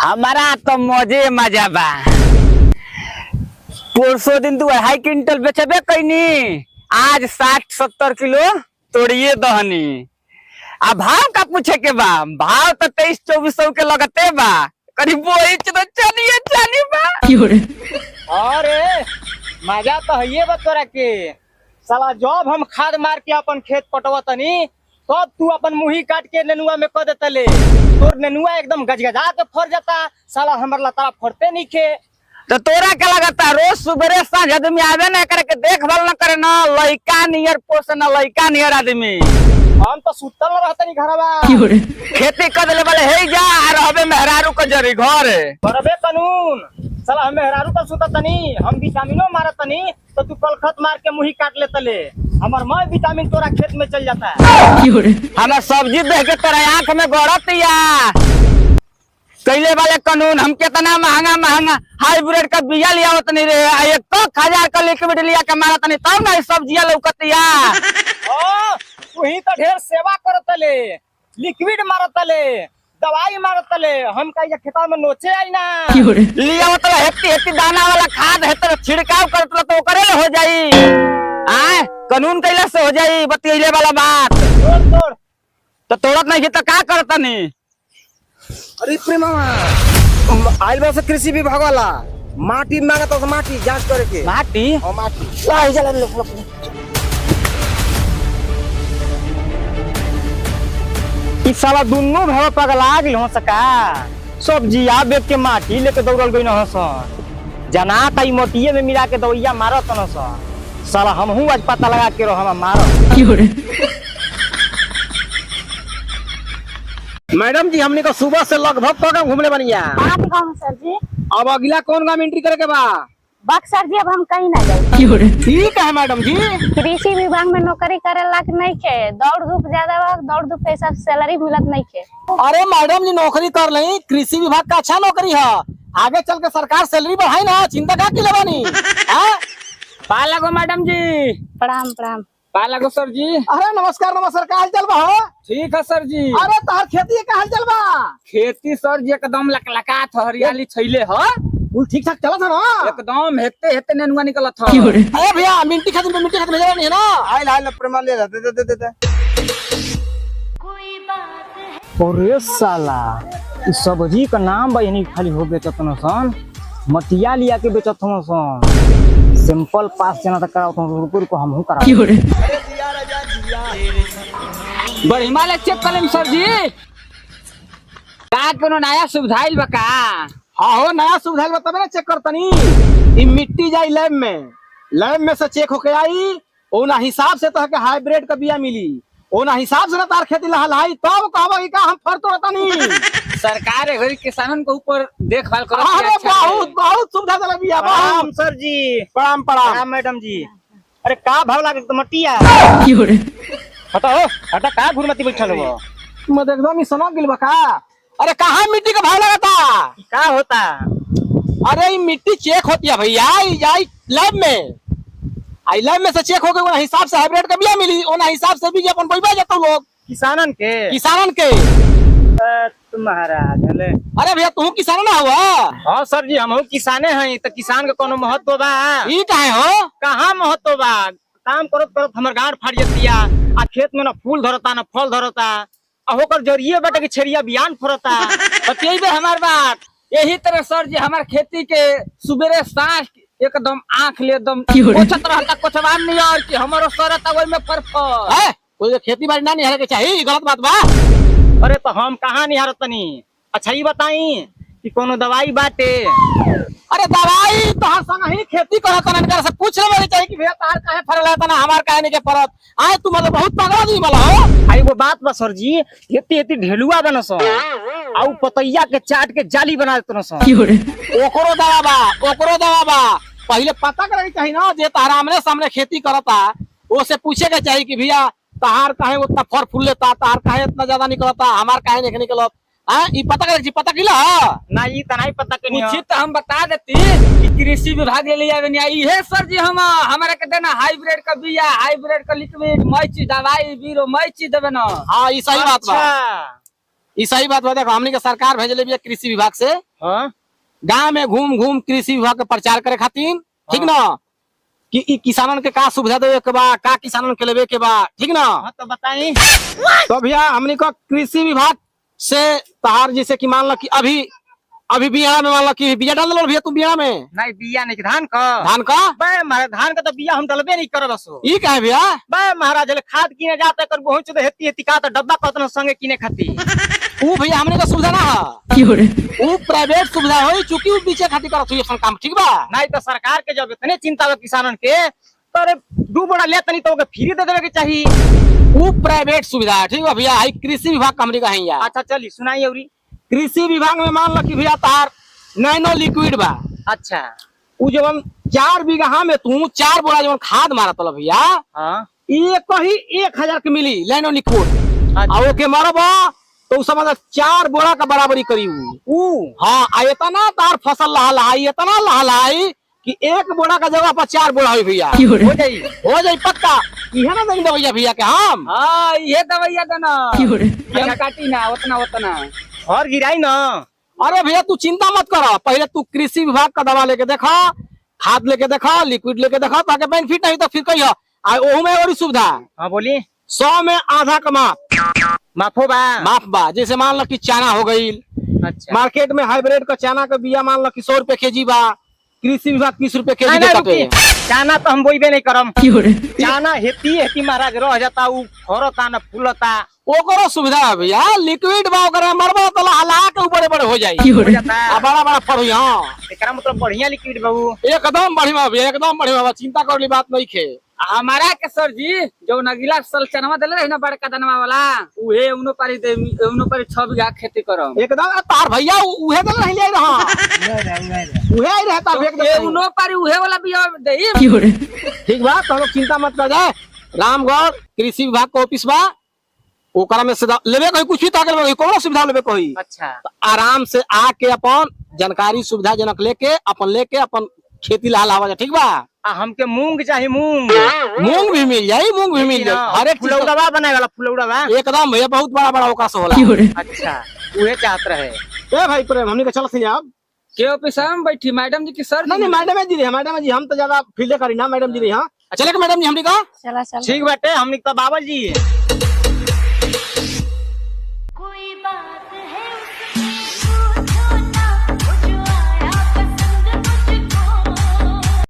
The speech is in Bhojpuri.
हमारा तो मजे मजा बा। परसों दिन तू 2.5 क्विंटल बेचबे कैनी, आज 60-70 किलो तोड़िए दहनी। आ भाव का पूछे के बा? भाव तो 2300-2400 के लगते बा, करीब वही तो चलिए बा। अरे मजा तो है बा तोरा के। साला जब हम खाद मार के अपन खेत पटवतनी तब तू अपन मुही काट के नेनुआ में क देतले। तोर नेनुआ एकदम गजगजा के फर जाता, साला हमर लतारा फरते नहीं खे। तो तोरा क्या लगता? रोज सुबह सांझ आदमी आवे न करे के देखभाल न करे न, लइका नियर पोसे न लइका नियर आदमी। हम तो सुतल रहतनी घरवा, खेती कर देले वाले हे जा रहबे मेहरारू के जरी घर बरबे कानून। साला हम मेहरारू का सुततनी, हम विटामिनो मारतनी तो तू कल खत मार के मुही काट लेतले। हमर मैं विटामिन तोरा खेत में चल जाता है। हमें सब्जी देख के तेरा आंख में गड़तिया कैले वाले कानून। हम कितना महंगा महंगा हाइब्रिड का बिया लिया होता नहीं रे, 1,000 का लिक्विड लिया के मारत नहीं, तब ना सब्जियां लौकतिया। वही तो ढेर सेवा करतले, लिक्विड मारतले, दवाई मारतले। हम कहीं खेता में नोचे आई ना लिया मतलब हेती दाना वाला खाद है तो छिड़काव करत तो करे हो जाई। आए कानून कैला से हो जाई बतियले वाला बात। तोड़ तो तोड़त नहीं तो का करता नहीं। अरे प्रेमा आइल बा से कृषि विभाग वाला माटी मांगत तो माटी जांच करे के। माटी और माटी इस साला दोनों भव पगला गेल हो सका। सब्जी आ बेच के माटी लेके दौड़ल गई न सन, जना तई मोटिए में मिला के दवैया मारत न सन। साला हमहू आज पता लगा के रहो हम मारत। मैडम जी हमने को सुबह से लगभग कहाँ घूमने बनिया। सर जी अब अगला कौन काम एंट्री करे के बा? बक्सर जी अब हम कहीं ना जाए। ठीक है मैडम जी। कृषि विभाग में नौकरी करे लायक नहीं खे, दौड़ धूप ज्यादा बा, दौड़ धूप के हिसाब से सैलरी मिलत नहीं खे। अरे मैडम जी नौकरी कर ली, कृषि विभाग का अच्छा नौकरी है, आगे चल के सरकार सैलरी बढ़ाई ना, चिंता क्या की लेवानी। पा लगो मैडम जी। प्रणाम प्रणाम। पा लगो सर जी। अरे नमस्कार नमस्कार, का हाल चल बा हो? ठीक है सर जी। अरे तार खेती का हाल चल बा? खेती सर जी एकदम लकलकात हरियाली छैले ह, कुल ठीक ठाक चला था ना? एकदम हेते हेते नेनुआ निकलत ह। अरे भैया मिट्टी खातिर भेजा नहीं है ना? आइल प्रेमा ले दे। अरे साला इस सब्जी का नाम बा यानी खाली हो बेचत न सन, मटिया लिया के बेचत न सन। सिंपल पास जना तक कराओ तो रुको हमहू करा। बढ़िया ले चेक कर लेम सर जी, का कोनो नया सुविधा आइल बा का? हाँ हो नया सुविधा बताबे ना चेक करतनी। ई मिट्टी जाई लैब में से चेक होके आई, ओना हिसाब से तो के हाइब्रिड का बिया मिली, ओना हिसाब से ना तार खेती लहलाई तब कहबो कि का हम फर तोड़तनी। सरकार गरीब किसानन के ऊपर देखभाल करत है। अरे बहुत सुविधा देला बिया। प्रणाम सर जी। प्रणाम मैडम जी। अरे का भाव लागे तो मटिया हटा का घुरमती बैठल हो मत एकदम ही सनक गिल बका। अरे कहाँ मिट्टी का भाव लगाता का होता? अरे मिट्टी चेक होती है भैया, जाई लैब में, आई लैब में से चेक हो गई, ओना हिसाब से हाइब्रिड का बिया मिली, ओना हिसाब से बीज अपन बोइबा जाता लोग किसानन के। तुम्हारा अरे भैया तू किसान ना हुआ? हाँ सर जी हम किसाने हैं, तो किसान के कोनो महत्व बा? ई काहे हो? कहाँ महत्व बा? काम करत करत हमर गांड फाड़ जतिया, आ खेत में ना फूल धरता ना फल धरता, आ होकर जरिए बेटा के छेरिया बियान फरता। बतियेबे हमार बात। यही तरह सर जी हमार खेती के सुबेरे सांझ एकदम आंख ले एकदम कोचत रहता, कोचवान नहीं और कि हमारो सरता ओइ में परफर है। कोई खेती बाड़ी ना निहारे के चाहिए, गलत बात बा। अरे तो हम कहाँ निहारतनी? अच्छा ये बताई कि कोनो दवाई बाटे? अरे दवाई तो हर संग ही खेती करत ना, इनकर से पूछ लेवे चाहिए कि भैया तार काहे फरल है तना, हमार काहे नहीं के परत। आए तू मतलब बहुत पागल दी मला हो। एगो बात बा सर जी, हेती ढेलुआ बनस आ उ पतैया के चाट के जाली बना देतनस। ओकरो दवा बा। पहले पता करे के चाहिए ना, जे तार आमने सामने खेती करता वो से पूछे के चाहिए कि भैया तार काहे उतना फर फूल लेता, तार काहे इतना ज्यादा निकलता, हमार काहे नहीं निकलत। ई पता करे पता किला ना, ई त नहीं पता के उचित हम बता देती कि कृषि विभाग ले लिया है सर जी। हम हमारे के देना हाइब्रिड का बिया, हाइब्रिड का लिक्विड, मैच दवाई बीरो मैच देवे ना। हाँ ई सही बात बा। ई सही बात बा। देखो हमनी के सरकार भेजले बिया कृषि विभाग से हाँ गांव में घूम घूम कृषि विभाग के प्रचार करे खातिर, ठीक ना, कि ई किसानन के का सुविधा देवे के बा, का किसानन के लेवे के बा, ठीक ना। हाँ तो बताई। तो भैया हमनी को कृषि विभाग से तहार जैसे कि मान लो कि अभी बिया में मान लो कि बिया डाल लो भैया तू बिया में नहीं बिया नहीं धान का। धान का बे महाराज धान का तो बिया हम डलबे नहीं करब सो। ई का है भैया? बे महाराज जले खाद किने जाते कर बहुत चुदे हेती हेती का तो डब्बा कतन संगे किने खाती। ऊ भैया हमने का सुविधा ना है, ऊ प्राइवेट सुविधा होई, चूंकि ऊ पीछे खातिर करत हुई अपन काम, ठीक बा। नहीं तो सरकार के जब इतने चिंता बा किसानन के तो अरे 2 बोरा ले तनी तो फ्री दे देवे के चाहिए। ऊ प्राइवेट सुविधा है, ठीक बा भैया। हाई कृषि विभाग का हमनी का है यार। अच्छा चली सुनाई अवरी। कृषि विभाग में मान लो कि भैया तार नैनो लिक्विड बा। अच्छा ऊ जब 4 बीघा में तू 4 बोरा जब खाद मारत ल भैया, हाँ एक ही 1000 के मिली नैनो लिक्विड। अच्छा। आ ओके मारबा तो उ समझ 4 बोरा का बराबरी करी ऊ। हाँ आ इतना तार फसल लहलाई, इतना लहलाई कि 1 बोरा का जगह पर 4 बोरा हुई भैया। हो जाई पक्का। इहे ना देंगे भैया भैया के हम। हाँ ये दवाइया देना अच्छा काटी ना उतना उतना और गिराई ना। अरे भैया तू चिंता मत कर, पहले तू कृषि विभाग का दवा लेके देखा, खाद लेके देखा, लिक्विड लेके देखा, ताकि बेनिफिट नहीं तो फिर कही ओहू में और सुविधा। हाँ बोली। 100 में आधा का माफो बा माफ बा। जैसे मान लो कि चना हो गई, अच्छा मार्केट में हाइब्रिड का चना का बिया मान लो कि 100 रुपए केजी बा, कृषि विभाग 30 रुपए केजी ना देता रुकी है। चाना तो हम बोइबे नहीं करम। चाना हेती हेती महाराज रह जाता उ फरता ना फूलता ओकरो सुविधा है भैया। लिक्विड बा ओकरा मरबा तो हला के ऊपर बड़े हो जाई, हो जाता आ बड़ा बड़ा फर हुई। हां एकरा मतलब बढ़िया लिक्विड बाबू एकदम बढ़िया भैया, एकदम बढ़िया बा, चिंता करली बात नहीं खे। हमारा के सर जी जो नगीला सल चनवा देले रही ना बड़का दनवा वाला उहे उनो पारी 6 बीघा खेती करम एकदम तार भैया उहे दल नहीं ले रहा, उहे आई रहता तो ये उनो पारी उहे वाला बिया देई। ठीक बा। तो लोग चिंता मत कर जाए, रामगढ़ कृषि विभाग का ऑफिस बा, ओकरा में से लेबे कहीं कुछ भी ताकल में कोनो सुविधा लेबे कहीं। अच्छा तो आराम से आके अपन जानकारी सुविधाजनक लेके अपन खेती लावा जा, ठीक बा। हमके मूंग चाहिए मूंग मूंग भी मिल जाई, मूंग भी मिल जाई, हर एक फुलौड़ा बनाए वाला फुलौड़ा एकदम भैया बहुत बड़ा बड़ा अवकाश होला। अच्छा उहे चाहत रहे। ए भाई प्रेम हमनी के चलत जाब के ऑफिस में बैठी मैडम जी की सर नहीं मैडम जी रे, मैडम जी हम तो ज्यादा फील्ड करी ना, मैडम जी रे। हाँ चले मैडम जी हमनी का चला चला ठीक बाटे हमनी तो बाबा जी